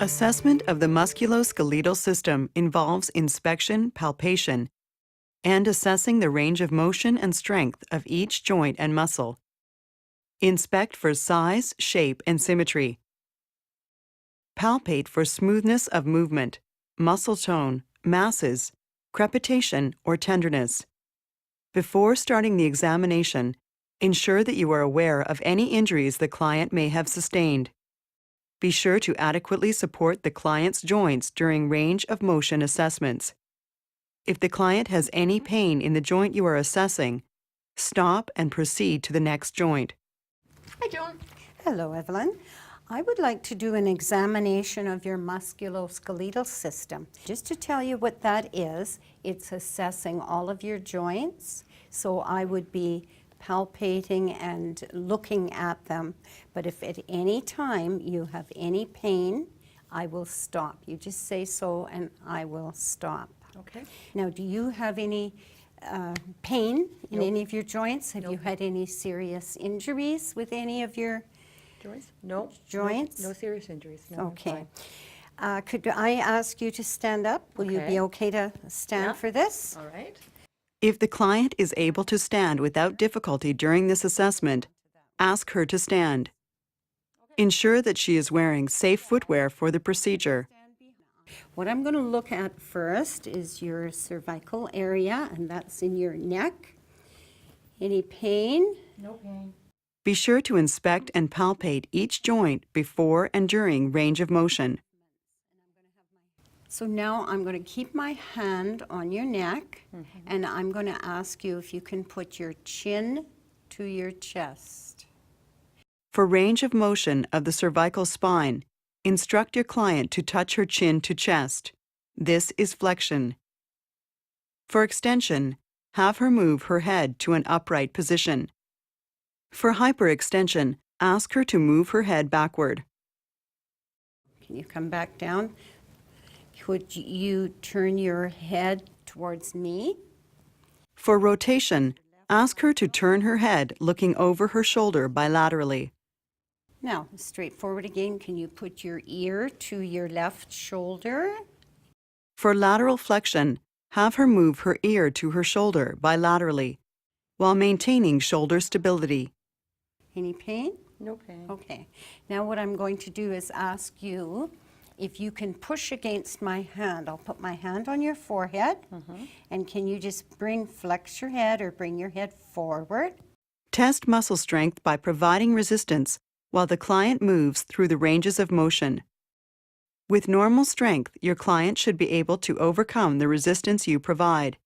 Assessment of the musculoskeletal system involves inspection, palpation, and assessing the range of motion and strength of each joint and muscle. Inspect for size, shape, and symmetry. Palpate for smoothness of movement, muscle tone, masses, crepitation, or tenderness. Before starting the examination, ensure that you are aware of any injuries the client may have sustained. Be sure to adequately support the client's joints during range of motion assessments. If the client has any pain in the joint you are assessing, stop and proceed to the next joint. Hi, Joan. Hello, Evelyn. I would like to do an examination of your musculoskeletal system. Just to tell you what that is, it's assessing all of your joints. So I would be palpating and looking at them. But if at any time you have any pain, I will stop. You just say so and I will stop. Okay. Now, do you have any pain in Nope. any of your joints? Have you Nope. had any serious injuries with any of your Joints? No. joints? No serious injuries. No, I'm Okay. fine. Could I ask you to stand up? Will you be okay to stand Yeah. for this? All right. If the client is able to stand without difficulty during this assessment, ask her to stand. Ensure that she is wearing safe footwear for the procedure. What I'm going to look at first is your cervical area, and that's in your neck. Any pain? No pain. Be sure to inspect and palpate each joint before and during range of motion. So now I'm going to keep my hand on your neck, and I'm going to ask you if you can put your chin to your chest. For range of motion of the cervical spine, instruct your client to touch her chin to chest. This is flexion. For extension, have her move her head to an upright position. For hyperextension, ask her to move her head backward. Can you come back down? Could you turn your head towards me? For rotation, ask her to turn her head looking over her shoulder bilaterally. Now, straight forward again. Can you put your ear to your left shoulder? For lateral flexion, have her move her ear to her shoulder bilaterally, while maintaining shoulder stability. Any pain? No pain. Okay. Now what I'm going to do is ask you if you can push against my hand. I'll put my hand on your forehead, and can you just flex your head or bring your head forward? Test muscle strength by providing resistance while the client moves through the ranges of motion. With normal strength, your client should be able to overcome the resistance you provide.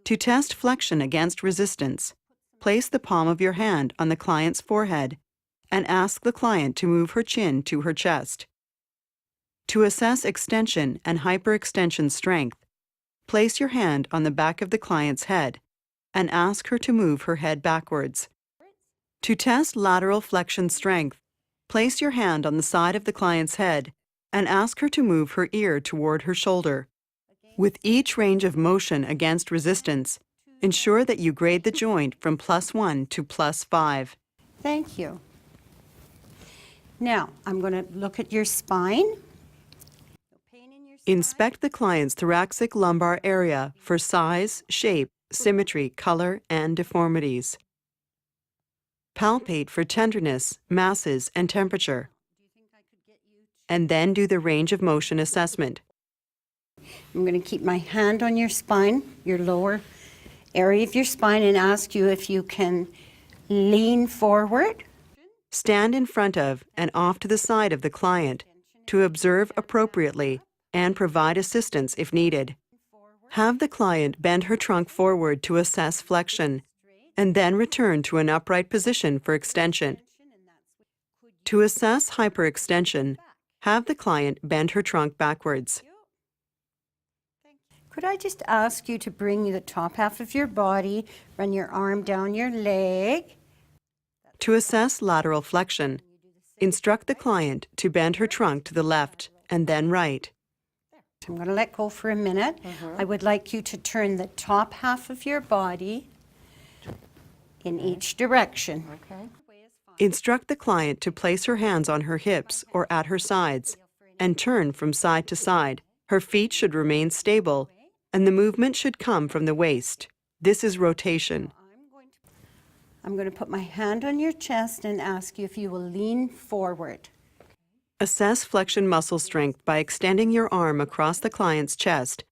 To test flexion against resistance, place the palm of your hand on the client's forehead and ask the client to move her chin to her chest. To assess extension and hyperextension strength, place your hand on the back of the client's head and ask her to move her head backwards. To test lateral flexion strength, place your hand on the side of the client's head and ask her to move her ear toward her shoulder. With each range of motion against resistance, ensure that you grade the joint from +1 to +5. Thank you. Now, I'm going to look at your spine. Inspect the client's thoracic lumbar area for size, shape, symmetry, color, and deformities. Palpate for tenderness, masses, and temperature. And then do the range of motion assessment. I'm going to keep my hand on your spine, your lower area of your spine, and ask you if you can lean forward. Stand in front of and off to the side of the client to observe appropriately and provide assistance if needed. Have the client bend her trunk forward to assess flexion, and then return to an upright position for extension. To assess hyperextension, have the client bend her trunk backwards. Could I just ask you to bring the top half of your body, run your arm down your leg? To assess lateral flexion, instruct the client to bend her trunk to the left and then right. I'm going to let go for a minute. I would like you to turn the top half of your body in each direction. Okay. Instruct the client to place her hands on her hips or at her sides and turn from side to side. Her feet should remain stable, and the movement should come from the waist. This is rotation. I'm going to put my hand on your chest and ask you if you will lean forward. Assess flexion muscle strength by extending your arm across the client's chest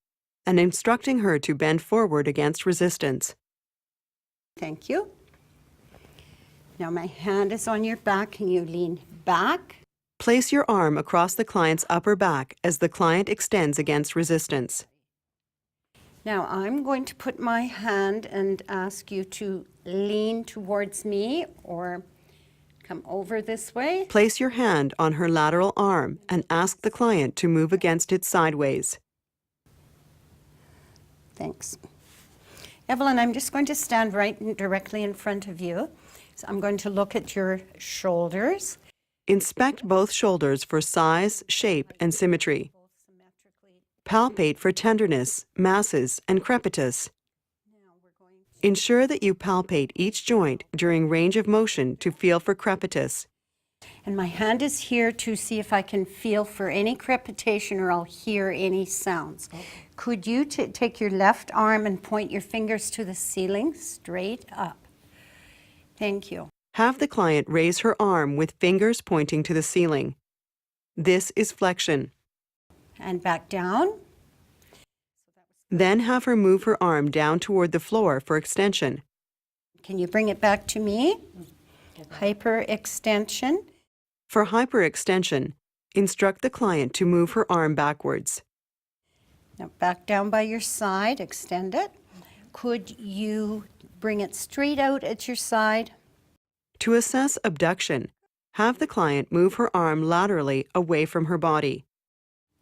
and instructing her to bend forward against resistance. Thank you. Now my hand is on your back. Can you lean back? Place your arm across the client's upper back as the client extends against resistance. Now I'm going to put my hand and ask you to lean towards me or come over this way. Place your hand on her lateral arm and ask the client to move against it sideways. Thanks. Evelyn, I'm just going to stand directly in front of you. So I'm going to look at your shoulders. Inspect both shoulders for size, shape, and symmetry. Palpate for tenderness, masses, and crepitus. Ensure that you palpate each joint during range of motion to feel for crepitus. And my hand is here to see if I can feel for any crepitation or I'll hear any sounds. Could you take your left arm and point your fingers to the ceiling, straight up? Thank you. Have the client raise her arm with fingers pointing to the ceiling. This is flexion. And back down. Then have her move her arm down toward the floor for extension. Can you bring it back to me? Hyperextension. For hyperextension, instruct the client to move her arm backwards. Now back down by your side, extend it. Could you bring it straight out at your side? To assess abduction, have the client move her arm laterally away from her body.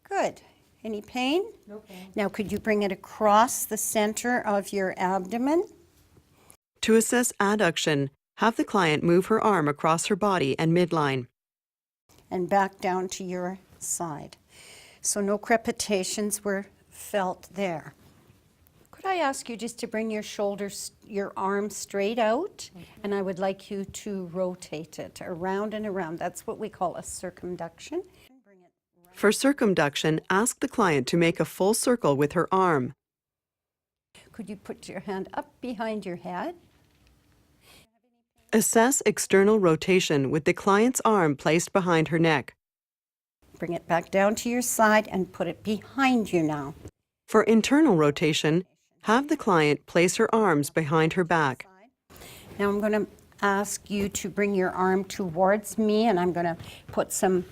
Good. Any pain? No pain. Now could you bring it across the center of your abdomen? To assess adduction, have the client move her arm across her body and midline. And back down to your side. So no crepitations were felt there. Could I ask you just to bring your shoulders, your arm straight out, and I would like you to rotate it around and around. That's what we call a circumduction. For circumduction, ask the client to make a full circle with her arm. Could you put your hand up behind your head? Assess external rotation with the client's arm placed behind her neck. Bring it back down to your side and put it behind you now. For internal rotation, have the client place her arms behind her back. Now I'm going to ask you to bring your arm towards me, and I'm going to put some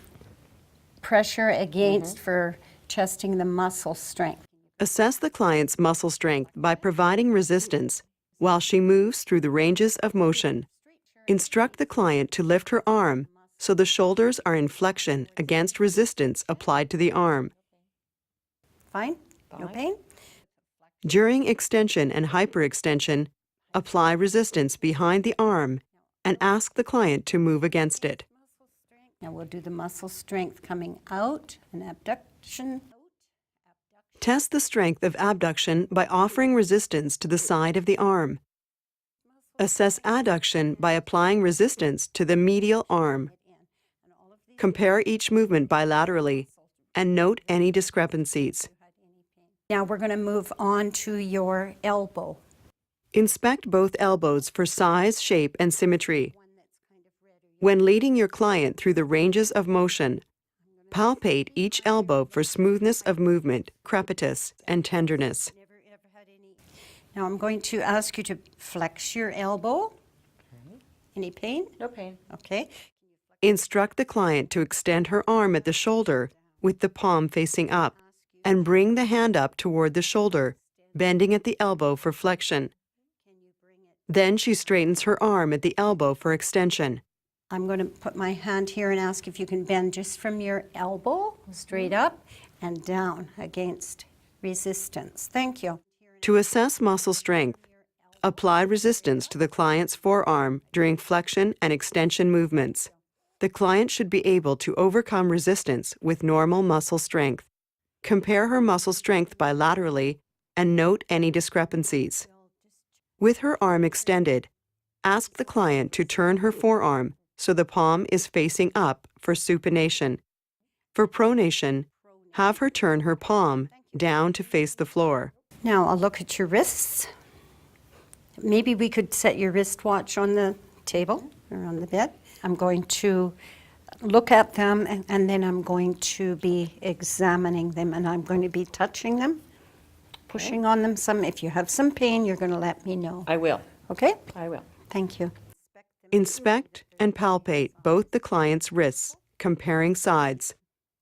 pressure against for testing the muscle strength. Assess the client's muscle strength by providing resistance while she moves through the ranges of motion. Instruct the client to lift her arm so the shoulders are in flexion against resistance applied to the arm. Fine? No pain? During extension and hyperextension, apply resistance behind the arm and ask the client to move against it. Now we'll do the muscle strength coming out and abduction. Test the strength of abduction by offering resistance to the side of the arm. Assess adduction by applying resistance to the medial arm. Compare each movement bilaterally and note any discrepancies. Now we're going to move on to your elbow. Inspect both elbows for size, shape, and symmetry. When leading your client through the ranges of motion, palpate each elbow for smoothness of movement, crepitus, and tenderness. Now I'm going to ask you to flex your elbow. Any pain? No pain. Okay. Instruct the client to extend her arm at the shoulder with the palm facing up and bring the hand up toward the shoulder, bending at the elbow for flexion. Then she straightens her arm at the elbow for extension. I'm going to put my hand here and ask if you can bend just from your elbow straight up and down against resistance. Thank you. To assess muscle strength, apply resistance to the client's forearm during flexion and extension movements. The client should be able to overcome resistance with normal muscle strength. Compare her muscle strength bilaterally and note any discrepancies. With her arm extended, ask the client to turn her forearm so the palm is facing up for supination. For pronation, have her turn her palm down to face the floor. Now I'll look at your wrists. Maybe we could set your wristwatch on the table or on the bed. I'm going to look at them and then I'm going to be examining them and I'm going to be touching them, pushing on them some. If you have some pain, you're going to let me know. I will. Okay? I will. Thank you. Inspect and palpate both the client's wrists, comparing sides.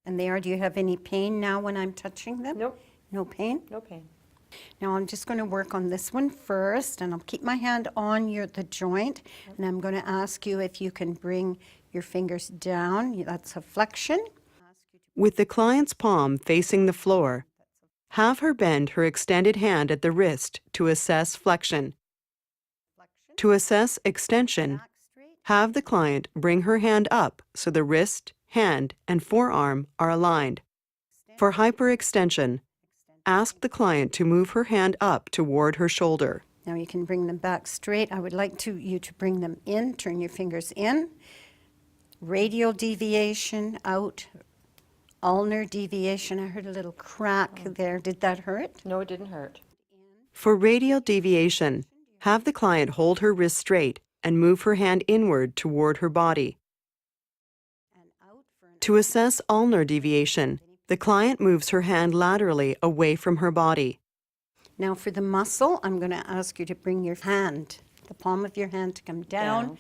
And there, do you have any pain now when I'm touching them? Nope. No pain? No pain. Now I'm just going to work on this one first, and I'll keep my hand on the joint, and I'm going to ask you if you can bring your fingers down. That's a flexion. With the client's palm facing the floor, have her bend her extended hand at the wrist to assess flexion. To assess extension, Back straight. have the client bring her hand up so the wrist, hand, and forearm are aligned. For hyperextension, ask the client to move her hand up toward her shoulder. Now you can bring them back straight. I would like you to bring them in. Turn your fingers in. Radial deviation out. Ulnar deviation. I heard a little crack there. Did that hurt? No, it didn't hurt. For radial deviation, have the client hold her wrist straight and move her hand inward toward her body. And out for an To assess ulnar deviation, the client moves her hand laterally away from her body. Now for the muscle, I'm going to ask you to bring your hand, the palm of your hand to come down. Down.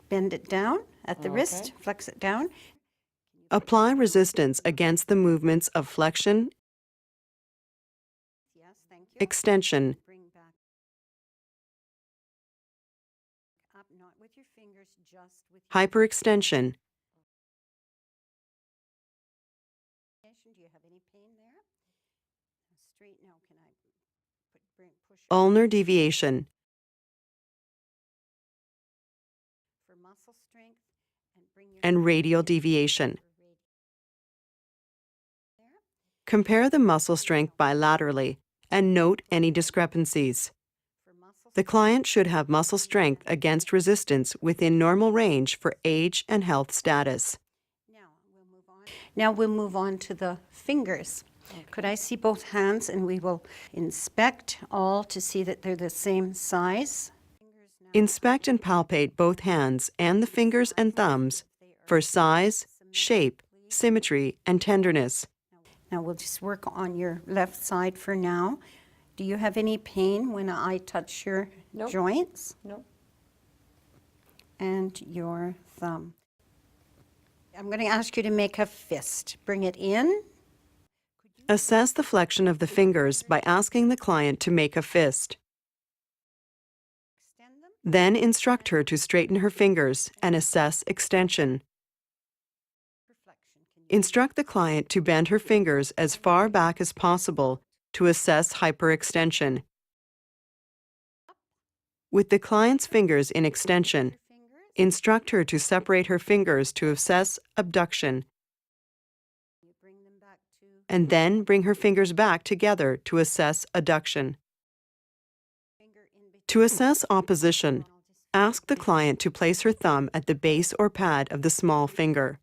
Bend it down at the wrist, flex it down. Apply resistance against the movements of flexion, Yes, thank you. extension, Bring back up, not with your fingers, just with your hyperextension, Do you have any pain there? Straight now, can I push ulnar deviation, for muscle strength and bring your and radial deviation. there. Compare the muscle strength bilaterally and note any discrepancies. For muscle The client should have muscle strength against resistance within normal range for age and health status. Now we'll move on to the fingers. Could I see both hands and we will inspect all to see that they're the same size? Inspect and palpate both hands and the fingers and thumbs for size, shape, symmetry, and tenderness. Now we'll just work on your left side for now. Do you have any pain when I touch your Nope. joints No. and your thumb? I'm going to ask you to make a fist. Bring it in. Assess the flexion of the fingers by asking the client to make a fist. Extend them. Then instruct her to straighten her fingers and assess extension. Reflection. Can you Instruct the client to bend her fingers as far back as possible to assess hyperextension. With the client's fingers in extension, fingers? instruct her to separate her fingers to assess abduction, You bring them back to and then bring her fingers back together to assess adduction. finger in between. To assess opposition, ask the client to place her thumb at the base or pad of the small finger.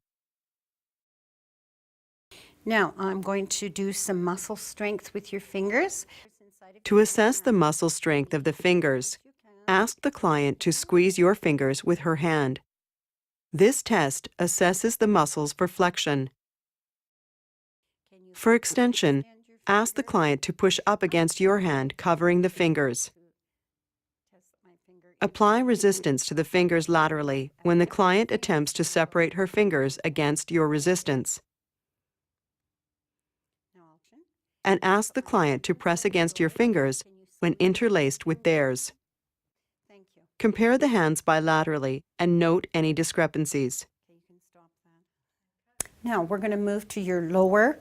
Now I'm going to do some muscle strength with your fingers. To assess the muscle strength of the fingers, ask the client to squeeze your fingers with her hand. This test assesses the muscles for flexion. For extension, ask the client to push up against your hand, covering the fingers. Apply resistance to the fingers laterally when the client attempts to separate her fingers against your resistance, and ask the client to press against your fingers when interlaced with theirs. Thank you. Compare the hands bilaterally and note any discrepancies. Okay, you can stop that. Now we're going to move to your lower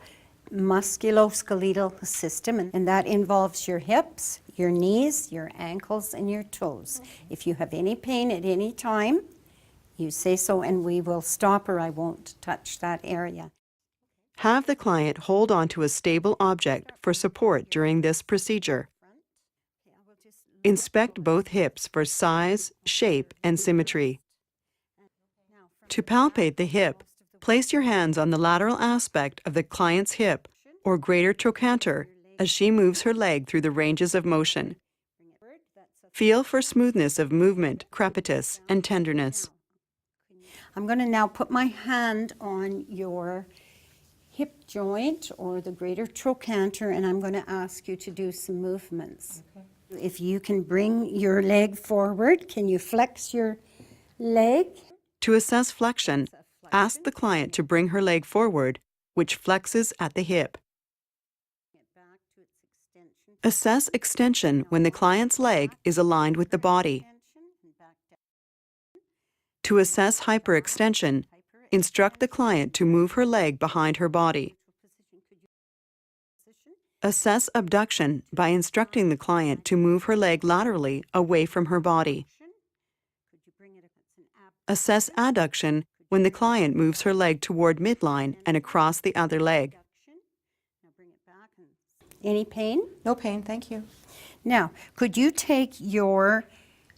musculoskeletal system, and that involves your hips, your knees, your ankles, and your toes. If you have any pain at any time, you say so, and we will stop or I won't touch that area. Have the client hold on to a stable object for support during this procedure. Okay, I will just Inspect both hips for size, shape, and symmetry. now from To palpate the hip, Place your hands on the lateral aspect of the client's hip or greater trochanter as she moves her leg through the ranges of motion. Feel for smoothness of movement, crepitus, and tenderness. I'm going to now put my hand on your hip joint or the greater trochanter, and I'm going to ask you to do some movements. Okay. If you can bring your leg forward, can you flex your leg? To assess flexion, ask the client to bring her leg forward, which flexes at the hip. Assess extension when the client's leg is aligned with the body. To assess hyperextension, instruct the client to move her leg behind her body. Assess abduction by instructing the client to move her leg laterally away from her body. Assess adduction when the client moves her leg toward midline and across the other leg. Any pain? No pain, thank you. Now, could you take your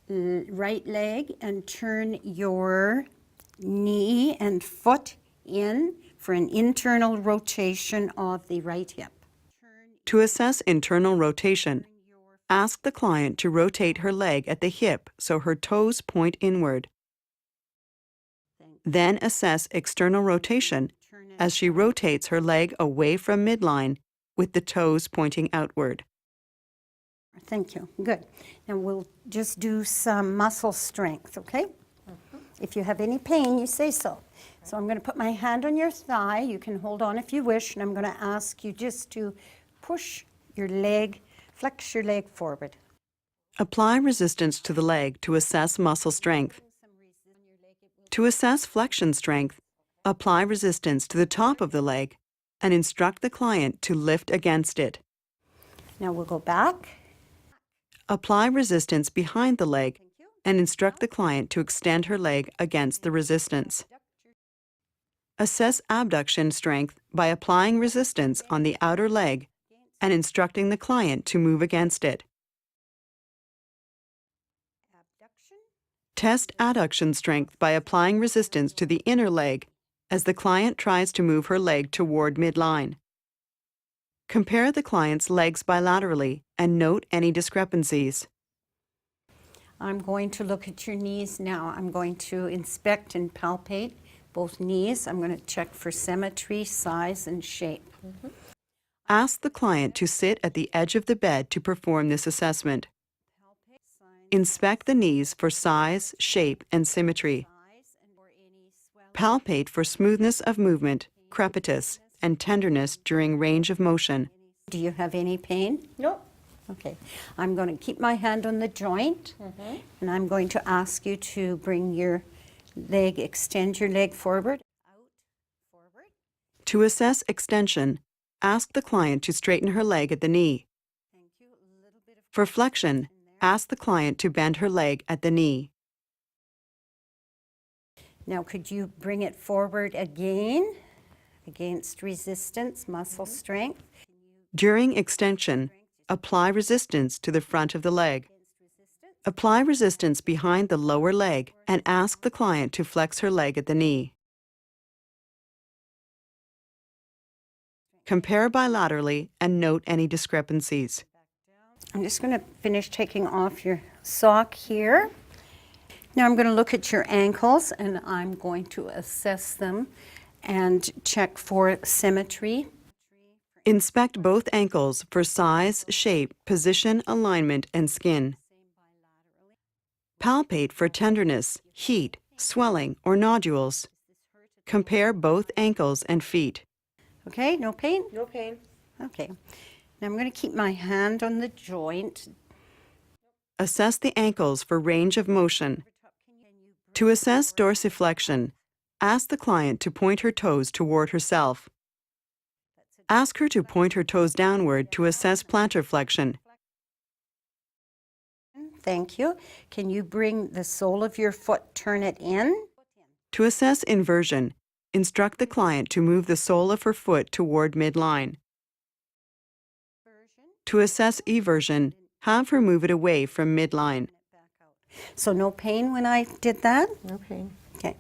right leg and turn your knee and foot in for an internal rotation of the right hip? To assess internal rotation, ask the client to rotate her leg at the hip so her toes point inward. Then assess external rotation as she rotates her leg away from midline with the toes pointing outward. Thank you. Good. Now we'll just do some muscle strength, okay? If you have any pain, you say so. So I'm going to put my hand on your thigh. You can hold on if you wish, and I'm going to ask you just to push your leg, flex your leg forward. Apply resistance to the leg to assess muscle strength. To assess flexion strength, apply resistance to the top of the leg and instruct the client to lift against it. Now we'll go back. Apply resistance behind the leg and instruct the client to extend her leg against the resistance. Assess abduction strength by applying resistance on the outer leg and instructing the client to move against it. Test adduction strength by applying resistance to the inner leg as the client tries to move her leg toward midline. Compare the client's legs bilaterally and note any discrepancies. I'm going to look at your knees now. I'm going to inspect and palpate both knees. I'm going to check for symmetry, size, and shape. Ask the client to sit at the edge of the bed to perform this assessment. Inspect the knees for size, shape, and symmetry. Palpate for smoothness of movement, crepitus, and tenderness during range of motion. Do you have any pain? No. Okay. I'm going to keep my hand on the joint, and I'm going to ask you to bring your leg, extend your leg forward. To assess extension, ask the client to straighten her leg at the knee. For flexion, ask the client to bend her leg at the knee. Now, could you bring it forward again against resistance, muscle strength? During extension, apply resistance to the front of the leg. Apply resistance behind the lower leg and ask the client to flex her leg at the knee. Compare bilaterally and note any discrepancies. I'm just going to finish taking off your sock here. Now I'm going to look at your ankles, and I'm going to assess them and check for symmetry. Inspect both ankles for size, shape, position, alignment, and skin. Palpate for tenderness, heat, swelling, or nodules. Compare both ankles and feet. Okay, no pain? No pain. Okay. Now I'm going to keep my hand on the joint. Assess the ankles for range of motion. To assess dorsiflexion, ask the client to point her toes toward herself. Ask her to point her toes downward to assess plantar flexion. Thank you. Can you bring the sole of your foot, turn it in? To assess inversion, instruct the client to move the sole of her foot toward midline. To assess eversion, have her move it away from midline. So no pain when I did that? No pain. Okay.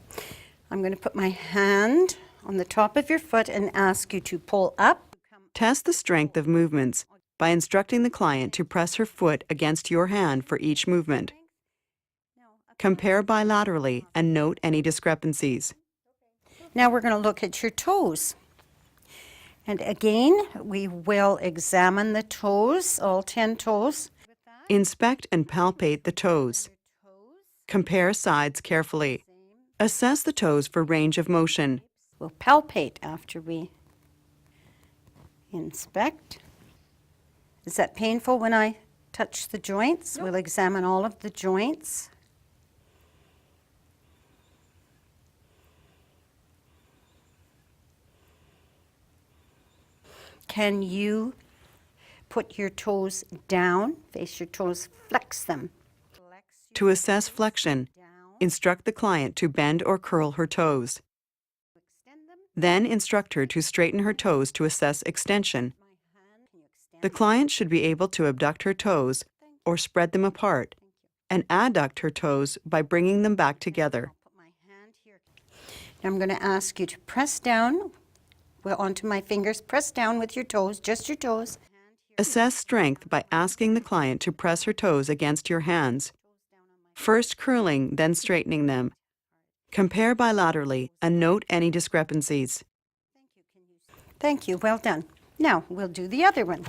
I'm going to put my hand on the top of your foot and ask you to pull up. Test the strength of movements by instructing the client to press her foot against your hand for each movement. Compare bilaterally and note any discrepancies. Now we're going to look at your toes. And again, we will examine the toes, all 10 toes. Inspect and palpate the toes. Compare sides carefully. Assess the toes for range of motion. We'll palpate after we inspect. Is that painful when I touch the joints? We'll examine all of the joints. Can you put your toes down, face your toes, flex them? To assess flexion, instruct the client to bend or curl her toes. Then instruct her to straighten her toes to assess extension. The client should be able to abduct her toes or spread them apart and adduct her toes by bringing them back together. Now I'm going to ask you to press down onto my fingers. Press down with your toes, just your toes. Assess strength by asking the client to press her toes against your hands, first curling, then straightening them. Compare bilaterally and note any discrepancies. Thank you. Well done. Now we'll do the other one.